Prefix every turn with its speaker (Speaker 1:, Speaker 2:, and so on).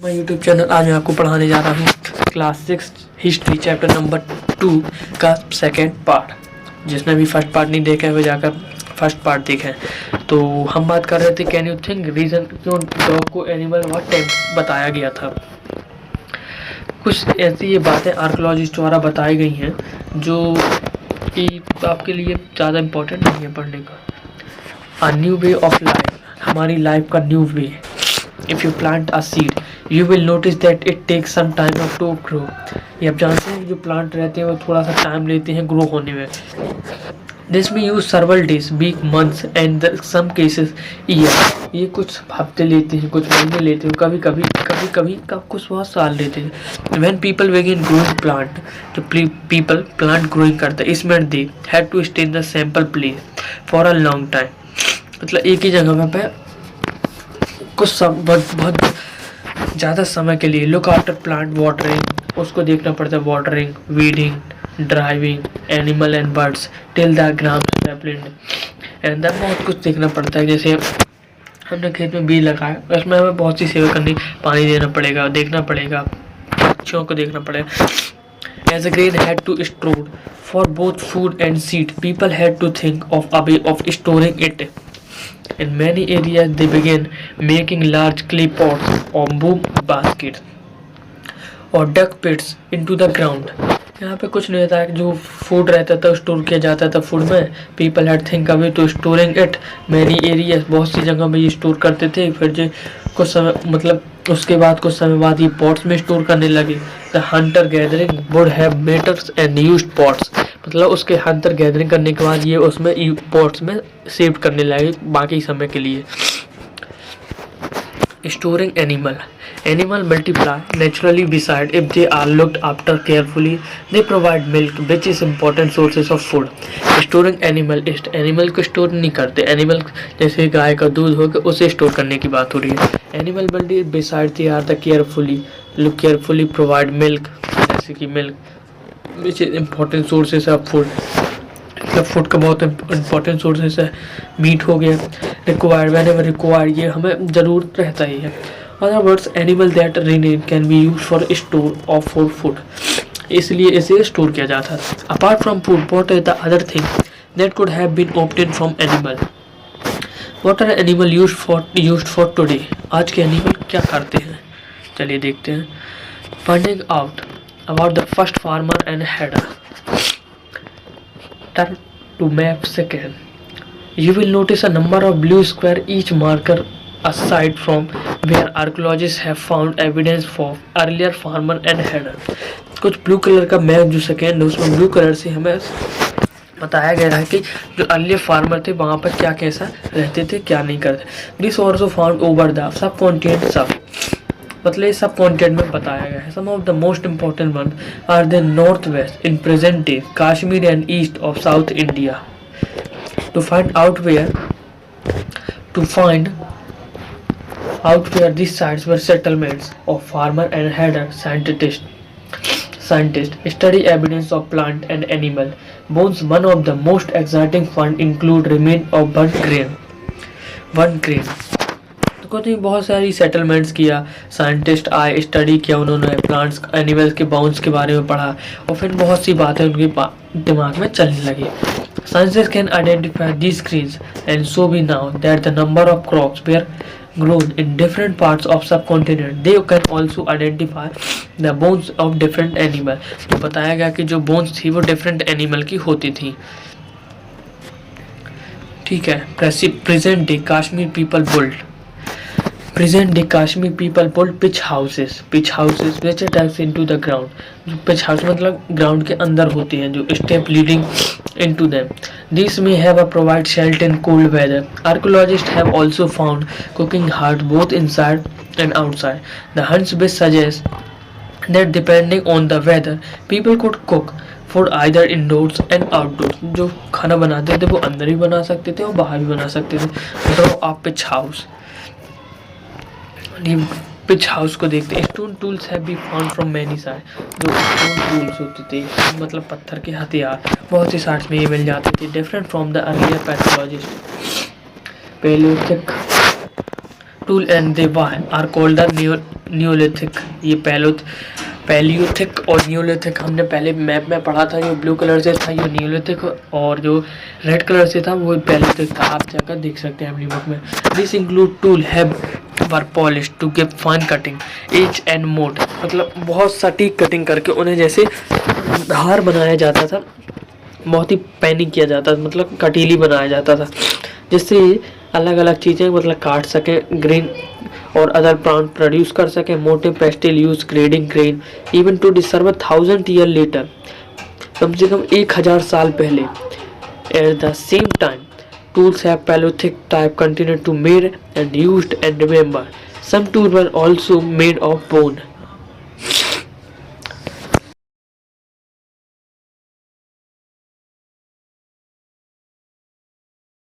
Speaker 1: मैं YouTube channel आज मैं आपको पढ़ाने जा रहा हूँ क्लास 6 हिस्ट्री चैप्टर नंबर 2 का सेकेंड पार्ट। जिसने भी फर्स्ट पार्ट नहीं देखा है वो जाकर फर्स्ट पार्ट देखें। तो हम बात कर रहे थे कैन यू थिंक रीज़न क्यों डॉग को एनिमल व टेम्प बताया गया था। कुछ ऐसी ये बातें आर्कोलॉजिस्ट द्वारा बताई गई हैं जो कि आपके लिए ज़्यादा इम्पोर्टेंट नहीं है पढ़ने का। A new way of life, हमारी लाइफ का new way. If you plant a seed, you will notice that it takes some time to grow. ये आप जानते हैं कि जो प्लांट रहते हैं वो थोड़ा सा टाइम लेते हैं ग्रो होने में। This may use several days, week, months and some cases year. ये कुछ हफ्ते लेते हैं, कुछ महीने लेते हैं, कभी कुछ बहुत साल लेते हैं। When people begin growing plant, तो people plant growing करते हैं, इसमें they had to stay in the sample place for a long time. मतलब एक ही जगह पे कुछ बहुत ज़्यादा समय के लिए। लुक आफ्टर प्लांट वाटरिंग, उसको देखना पड़ता है, watering, weeding, driving animal and birds till the gram sapling and बहुत कुछ देखना पड़ता है। जैसे हमने खेत में बीज लगाया, उसमें हमें बहुत सी सेवा करनी, पानी देना पड़ेगा, देखना पड़ेगा, पक्षियों को देखना पड़ेगा। As a grain had to stored for both food and seed, people had to think of a way of storing it. In many areas, they began making large clay pots or boom baskets or duck pits into the ground. यहाँ पे कुछ नहीं था, जो food रहता था store किया जाता था फूड में। People had think away to storing it many areas, बहुत सी जगह में ये स्टोर करते थे। फिर जो कुछ समय मतलब उसके बाद कुछ समय बाद ये पॉट्स में स्टोर करने लगे। The Hunter gathering would have matters and used pots, मतलब उसके हंटर गैदरिंग करने के बाद ये उसमें पॉट्स में सेव करने लगे बाकी समय के लिए। Storing animal multiply naturally beside if they are looked after carefully. They provide milk which is important sources of food. Storing animal को स्टोर नहीं करते। एनिमल जैसे गाय का दूध हो गया उसे स्टोर करने की बात हो रही है। Animal multiply beside they are the carefully provide milk, जैसे कि milk which is important sources of food, मतलब फूड का बहुत इंपॉर्टेंट सोर्सेस है। मीट हो गया, रिक्वायर्ड व्हेनेवर रिक्वायर्ड, ये हमें ज़रूरत रहता ही है। Other words animal that remain can be use for store of for food, इसलिए इसे स्टोर किया जाता है। Apart from food what is the other thing that could have been obtain from animal. What are animal used for today, आज के animal क्या करते हैं, चलिए देखते हैं। Finding out about the first farmer and herder. Turn to map second. You will notice a number of blue square, each marker a site from where archaeologists have found evidence for earlier farmer and header. कुछ blue colour का map जो second है उसमें blue colour से हमें बताया गया है कि जो अर्लियर फार्मर थे वहाँ पर क्या कैसा रहते थे, क्या नहीं करते। This also found over the subcontinent, सब मतलब सब कॉन्टिनेंट में बताया गया है। Some of the most important one are the north west in present day Kashmir and east of south India. To find out where this sites were settlements of farmer and herder scientists study evidence of plant and animal bones. One of the most exciting find include remain of burnt grain। तो बहुत सारी settlements किया, scientist आए, study किया, उन्होंने plants animals के bounce के बारे में पढ़ा और फिर बहुत सी बातें उनके दिमाग में चलने लगी। Scientist can identify these grains and so be now that the number of crops were grown in different parts of subcontinent. They can also identify the bones of different animal। तो बताया गया कि जो बोन्स थी वो different animal की होती थी। ठीक है। Present day Kashmir people build pitch houses which attacks into the ground। जो pitch house मतलब ग्राउंड के अंदर होते हैं, जो step leading into them। These may have a provide shelter in cold weather। Archaeologists have also found cooking hut both inside and outside। The hunts which suggest that depending on the weather people could cook food either indoors and outdoors। जो खाना बनाते थे वो अंदर भी बना सकते थे और बाहर भी बना सकते थे। तो आप पिच हाउस को देखते हैं। Stone tools have be found from many side. जो स्टोन टूल्स होते थे मतलब पत्थर के हथियार बहुत सी साइट्स में ये मिल जाते थे। Different from the earlier pathologist palaeolithic tool and they are called the neolithic. ये पैलियोथिक और न्यूलिथिक हमने पहले मैप में पढ़ा था। जो ब्लू कलर से था ये न्यूलिथिक और जो रेड कलर से था वो पैलियोथिक था। आप जाकर देख सकते हैं अपनी बुक में। This include tool have were polish to give fine cutting edge and mode, मतलब बहुत सटीक कटिंग करके उन्हें जैसे धार बनाया जाता था, बहुत ही पैनी किया जाता था, मतलब कटीली बनाया जाता था, जिससे अलग अलग चीज़ें मतलब काट सकें, ग्रेन और अदर प्लांट प्रोड्यूस कर सकें। Mortar pestle use grinding grain even to deserve 1000 year later, कम से कम 1000 साल पहले। At the same time tools have Paleolithic type continued to made and used, and remember some tools were also made of bone